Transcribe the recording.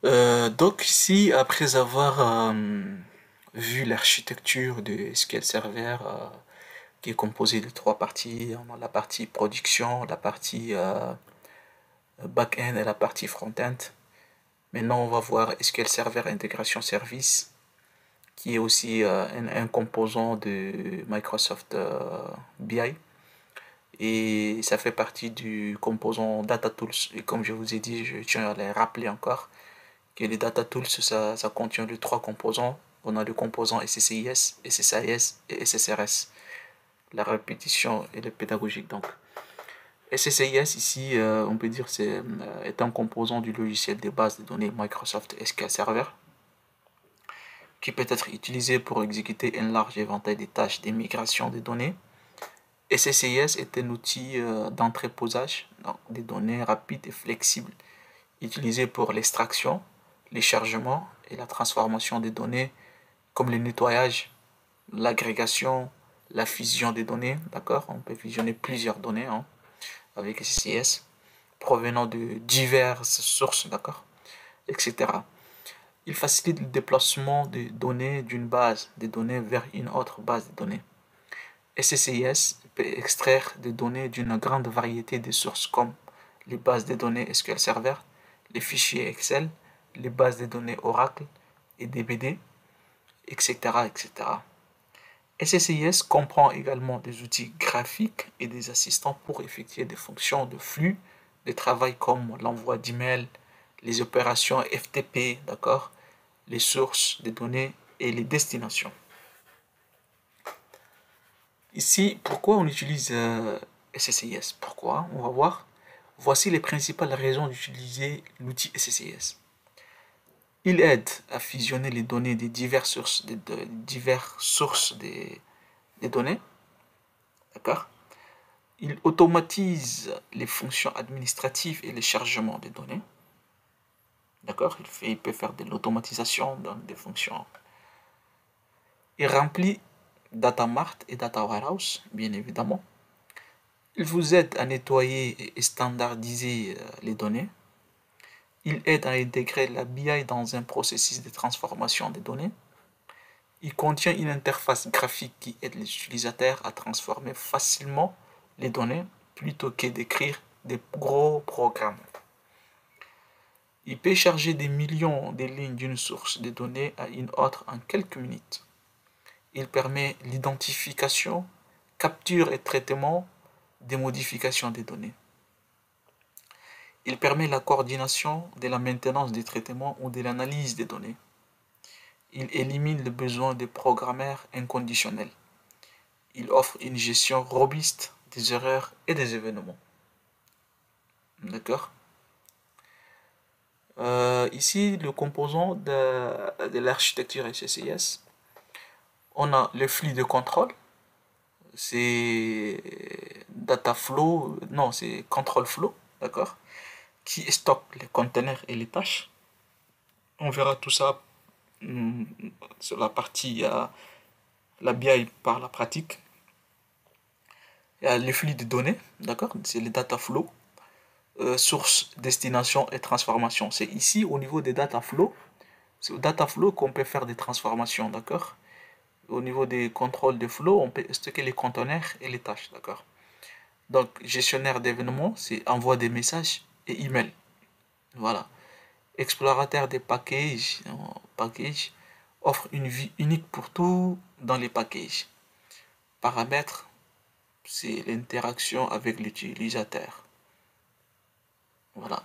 Donc ici, après avoir vu l'architecture de SQL Server, qui est composée de trois parties, on a la partie production, la partie back-end et la partie front-end. Maintenant, on va voir SQL Server Intégration Service, qui est aussi un composant de Microsoft BI. Et ça fait partie du composant Data Tools. Et comme je vous ai dit, je tiens à les rappeler encore, que les Data Tools, ça contient les trois composants. On a le composant SSIS, SSIS et SSRS. La répétition et le pédagogique. Donc, SSIS ici, on peut dire est un composant du logiciel de base de données Microsoft SQL Server qui peut être utilisé pour exécuter un large éventail de tâches de migration des données. SSIS est un outil d'entreposage des données rapides et flexibles utilisé pour l'extraction, les chargements et la transformation des données, comme le nettoyage, l'agrégation, la fusion des données, d'accord? On peut fusionner plusieurs données avec SSIS provenant de diverses sources, d'accord? Etc. Il facilite le déplacement des données d'une base de données vers une autre base de données. SSIS peut extraire des données d'une grande variété de sources comme les bases de données SQL Server, les fichiers Excel, les bases de données Oracle et DBD, etc. etc. SSIS comprend également des outils graphiques et des assistants pour effectuer des fonctions de flux de travail comme l'envoi d'emails, les opérations FTP, d'accord, les sources de données et les destinations. Ici, pourquoi on utilise SSIS? Pourquoi? On va voir. Voici les principales raisons d'utiliser l'outil SSIS. Il aide à fusionner les données des diverses sources des données. D'accord? Il automatise les fonctions administratives et les chargements des données. D'accord? Il peut faire de l'automatisation dans des fonctions. Il remplit Data Mart et Data Warehouse, bien évidemment. Il vous aide à nettoyer et standardiser les données. Il aide à intégrer la BI dans un processus de transformation des données. Il contient une interface graphique qui aide les utilisateurs à transformer facilement les données plutôt que d'écrire des gros programmes. Il peut charger des millions de lignes d'une source de données à une autre en quelques minutes. Il permet l'identification, capture et traitement des modifications des données. Il permet la coordination de la maintenance des traitements ou de l'analyse des données. Il élimine le besoin de programmeurs inconditionnels. Il offre une gestion robuste des erreurs et des événements. D'accord? Ici, le composant de l'architecture SSIS, on a le flux de contrôle, c'est data flow, non, c'est control flow, d'accord? Qui stocke les conteneurs et les tâches. On verra tout ça sur la partie la BI par la pratique. Il y a les flux de données, d'accord? C'est les data flow, source, destination et transformation. C'est ici au niveau des data flow, c'est au data flow qu'on peut faire des transformations, d'accord? Au niveau des contrôles de flow, on peut stocker les conteneurs et les tâches, d'accord? Donc, gestionnaire d'événements, c'est envoi des messages et email. Voilà. Explorateur des packages offre une vue unique pour tout dans les packages. Paramètres, c'est l'interaction avec l'utilisateur. Voilà.